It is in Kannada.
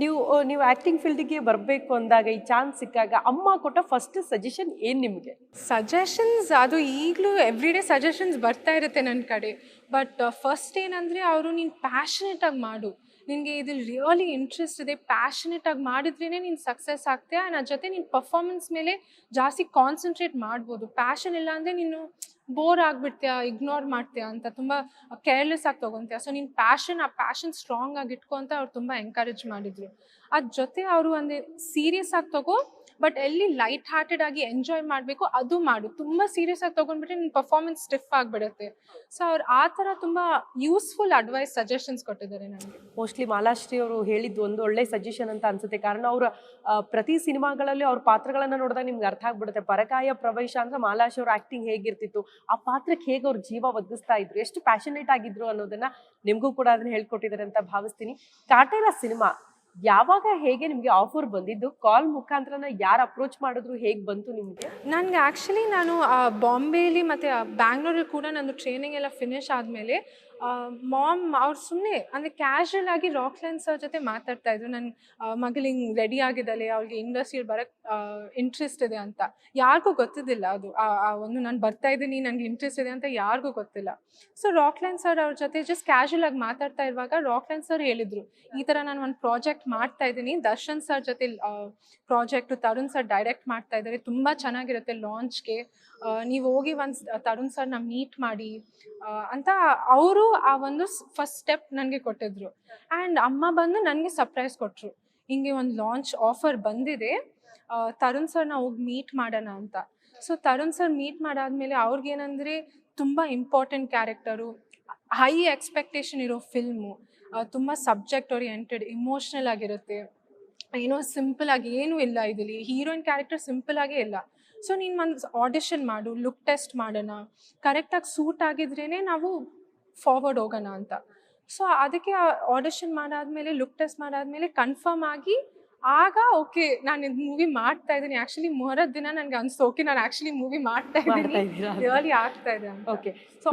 ನೀವು ಆಕ್ಟಿಂಗ್ ಫೀಲ್ಡ್ಗೆ ಬರಬೇಕು ಅಂದಾಗ ಈ ಚಾನ್ಸ್ ಸಿಕ್ಕಾಗ ಅಮ್ಮ ಕೊಟ್ಟ ಫಸ್ಟ್ ಸಜೆಷನ್ ಏನು ನಿಮಗೆ? ಸಜೆಷನ್ಸ್ ಅದು ಈಗಲೂ ಎವ್ರಿಡೇ ಸಜೆಷನ್ಸ್ ಬರ್ತಾ ಇರುತ್ತೆ ನನ್ನ ಕಡೆ. ಬಟ್ ಫಸ್ಟ್ ಏನಂದರೆ ಅವರು ನೀನು ಪ್ಯಾಷನೇಟಾಗಿ ಮಾಡು, ನಿನಗೆ ಇದ್ರಲ್ಲಿ ರಿಯಲಿ ಇಂಟ್ರೆಸ್ಟ್ ಇದೆ, ಪ್ಯಾಷನೇಟಾಗಿ ಮಾಡಿದ್ರೇ ನೀನು ಸಕ್ಸಸ್ ಆಗ್ತೀಯ. ಅದ್ರ ಜೊತೆ ನೀನು ಪರ್ಫಾರ್ಮೆನ್ಸ್ ಮೇಲೆ ಜಾಸ್ತಿ ಕಾನ್ಸಂಟ್ರೇಟ್ ಮಾಡ್ಬೋದು. ಪ್ಯಾಷನ್ ಇಲ್ಲ ಅಂದರೆ ನೀನು ಬೋರ್ ಆಗಿಬಿಡ್ತೀಯ, ಇಗ್ನೋರ್ ಮಾಡ್ತೀಯ ಅಂತ, ತುಂಬ ಕೇರ್ಲೆಸ್ ಆಗಿ ತೊಗೊತೀಯ. ಸೊ ನೀನು ಆ ಪ್ಯಾಷನ್ ಸ್ಟ್ರಾಂಗ್ ಆಗಿ ಇಟ್ಕೊ ಅಂತ ಅವ್ರು ತುಂಬ ಎಂಕರೇಜ್ ಮಾಡಿದರು. ಅದ್ರ ಜೊತೆ ಅವರು ಅಂದರೆ ಸೀರಿಯಸ್ ಆಗಿ ತಗೋ, ಬಟ್ ಎಲ್ಲಿ ಲೈಟ್ ಹಾರ್ಟೆಡ್ ಆಗಿ ಎಂಜಾಯ್ ಮಾಡಬೇಕು ಅದು ಮಾಡು. ತುಂಬ ಸೀರಿಯಸ್ ಆಗಿ ತೊಗೊಂಡ್ಬಿಟ್ರೆ ನಿನ್ನ ಪರ್ಫಾರ್ಮೆನ್ಸ್ ಸ್ಟಿಫ್ ಆಗಿಬಿಡುತ್ತೆ. ಸೊ ಅವ್ರು ಆ ಥರ ತುಂಬ ಯೂಸ್ಫುಲ್ ಅಡ್ವೈಸ್ ಸಜೆಷನ್ಸ್ ಕೊಟ್ಟಿದ್ದಾರೆ ನನಗೆ. ಮೋಸ್ಟ್ಲಿ ಮಾಲಾಶ್ರೀ ಅವರು ಹೇಳಿದ್ದು ಒಂದು ಒಳ್ಳೆ ಸಜೆಷನ್ ಅಂತ ಅನ್ಸುತ್ತೆ. ಕಾರಣ ಅವರ ಪ್ರತಿ ಸಿನಿಮಾಗಳಲ್ಲಿ ಅವ್ರ ಪಾತ್ರಗಳನ್ನ ನೋಡಿದಾಗ ನಿಮ್ಗೆ ಅರ್ಥ ಆಗ್ಬಿಡುತ್ತೆ. ಪರಕಾಯ ಪ್ರವೇಶ ಅಂದ್ರೆ ಮಾಲಾಶ್ರೀ ಅವ್ರ ಆಕ್ಟಿಂಗ್ ಹೇಗಿರ್ತಿತ್ತು, ಆ ಪಾತ್ರಕ್ಕೆ ಹೇಗೆ ಅವ್ರ ಜೀವ ಒದಗಿಸ್ತಾ ಇದ್ರು, ಎಷ್ಟು ಪ್ಯಾಷನೇಟ್ ಆಗಿದ್ರು ಅನ್ನೋದನ್ನ ನಿಮ್ಗೂ ಕೂಡ ಅದನ್ನ ಹೇಳ್ಕೊಟ್ಟಿದ್ದಾರೆ ಅಂತ ಭಾವಿಸ್ತೀನಿ. ಕಾಟೇರ ಸಿನಿಮಾ ಯಾವಾಗ ಹೇಗೆ ನಿಮ್ಗೆ ಆಫರ್ ಬಂದಿದ್ದು, ಕಾಲ್ ಮುಖಾಂತರನ ಯಾರು ಅಪ್ರೋಚ್ ಮಾಡಿದ್ರು, ಹೇಗೆ ಬಂತು ನಿಮ್ಗೆ? ನನಗೆ ಆ್ಯಕ್ಚುಲಿ ನಾನು ಬಾಂಬೆಲಿ ಮತ್ತು ಬ್ಯಾಂಗ್ಳೂರಲ್ಲಿ ಕೂಡ ನಂದು ಟ್ರೈನಿಂಗ್ ಎಲ್ಲ ಫಿನಿಶ್ ಆದಮೇಲೆ ಮಾಮ್ ಅವ್ರು ಸುಮ್ಮನೆ ಅಂದರೆ ಕ್ಯಾಶುವಲ್ ಆಗಿ ರಾಕ್ಲೈನ್ ಸರ್ ಜೊತೆ ಮಾತಾಡ್ತಾಯಿದ್ರು. ನನ್ನ ಮಗಳು ಹಿಂಗೆ ರೆಡಿ ಆಗಿದ್ದಾಳೆ, ಅವ್ಳಿಗೆ ಇಂಡಸ್ಟ್ರಿಯಲ್ಲಿ ಬರೋಕ್ಕೆ ಇಂಟ್ರೆಸ್ಟ್ ಇದೆ ಅಂತ. ಯಾರಿಗೂ ಗೊತ್ತಿದ್ದಿಲ್ಲ ಅದು ಒಂದು ನಾನು ಬರ್ತಾಯಿದ್ದೀನಿ, ನನಗೆ ಇಂಟ್ರೆಸ್ಟ್ ಇದೆ ಅಂತ ಯಾರಿಗೂ ಗೊತ್ತಿಲ್ಲ. ಸೊ ರಾಕ್ಲೈನ್ ಸರ್ ಅವ್ರ ಜೊತೆ ಜಸ್ಟ್ ಕ್ಯಾಶುವಲ್ ಆಗಿ ಮಾತಾಡ್ತಾ ಇರುವಾಗ ರಾಕ್ಲೈನ್ ಸರ್ ಹೇಳಿದರು, ಈ ಥರ ನಾನು ಒಂದು ಪ್ರಾಜೆಕ್ಟ್ ಮಾಡ್ತಾ ಇದ್ದೀನಿ, ದರ್ಶನ್ ಸರ್ ಜೊತೆ ಪ್ರಾಜೆಕ್ಟು ತರುಣ್ ಸರ್ ಡೈರೆಕ್ಟ್ ಮಾಡ್ತಾ ಇದ್ದಾರೆ, ತುಂಬ ಚೆನ್ನಾಗಿರುತ್ತೆ ಲಾಂಚ್ಗೆ, ನೀವು ಹೋಗಿ ಒಂದು ತರುಣ್ ಸರ್ನ ಮೀಟ್ ಮಾಡಿ ಅಂತ ಅವರು ಆ ಒಂದು ಫಸ್ಟ್ ಸ್ಟೆಪ್ ನನಗೆ ಕೊಟ್ಟಿದ್ರು. ಆ್ಯಂಡ್ ಅಮ್ಮ ಬಂದು ನನಗೆ ಸರ್ಪ್ರೈಸ್ ಕೊಟ್ಟರು, ಹಿಂಗೆ ಒಂದು ಲಾಂಚ್ ಆಫರ್ ಬಂದಿದೆ, ತರುಣ್ ಸರ್ನ ಹೋಗಿ ಮೀಟ್ ಮಾಡೋಣ ಅಂತ. ಸೊ ತರುಣ್ ಸರ್ ಮೀಟ್ ಮಾಡಾದ್ಮೇಲೆ ಅವ್ರಿಗೇನಂದರೆ ತುಂಬ ಇಂಪಾರ್ಟೆಂಟ್ ಕ್ಯಾರೆಕ್ಟರು, ಹೈ ಎಕ್ಸ್ಪೆಕ್ಟೇಷನ್ ಇರೋ ಫಿಲ್ಮು, ತುಂಬ ಸಬ್ಜೆಕ್ಟ್ ಓರಿಯೆಂಟೆಡ್, ಇಮೋಷ್ನಲ್ ಆಗಿರುತ್ತೆ, ಏನೋ ಸಿಂಪಲ್ ಆಗಿ ಏನೂ ಇಲ್ಲ ಇದರಲ್ಲಿ, ಹೀರೋಯಿನ್ ಕ್ಯಾರೆಕ್ಟರ್ ಸಿಂಪಲ್ ಆಗೇ ಇಲ್ಲ. ಸೊ ನೀನು ಒಂದು ಆಡಿಷನ್ ಮಾಡು, ಲುಕ್ ಟೆಸ್ಟ್ ಮಾಡೋಣ, ಕರೆಕ್ಟಾಗಿ ಸೂಟ್ ಆಗಿದ್ರೇ ನಾವು ಫಾರ್ವರ್ಡ್ ಹೋಗೋಣ ಅಂತ. ಸೊ ಅದಕ್ಕೆ ಆಡಿಷನ್ ಮಾಡಾದ್ಮೇಲೆ ಲುಕ್ ಟೆಸ್ಟ್ ಮಾಡಾದ್ಮೇಲೆ ಕನ್ಫರ್ಮ್ ಆಗಿ ಆಗ ಓಕೆ ನಾನು ಇದು ಮೂವಿ ಮಾಡ್ತಾ ಇದ್ದೀನಿ. ಆ್ಯಕ್ಚುಲಿ ಮೂರದ ದಿನ ನನಗೆ ಅನಿಸ್ತು ಓಕೆ ನಾನು ಆ್ಯಕ್ಚುಲಿ ಮೂವಿ ಮಾಡ್ತಾ ಇದ್ದೀನಿ, ರಿಯಲಿ ಆಗ್ತಾ ಇದೆ ಅಂತ. ಓಕೆ. ಸೊ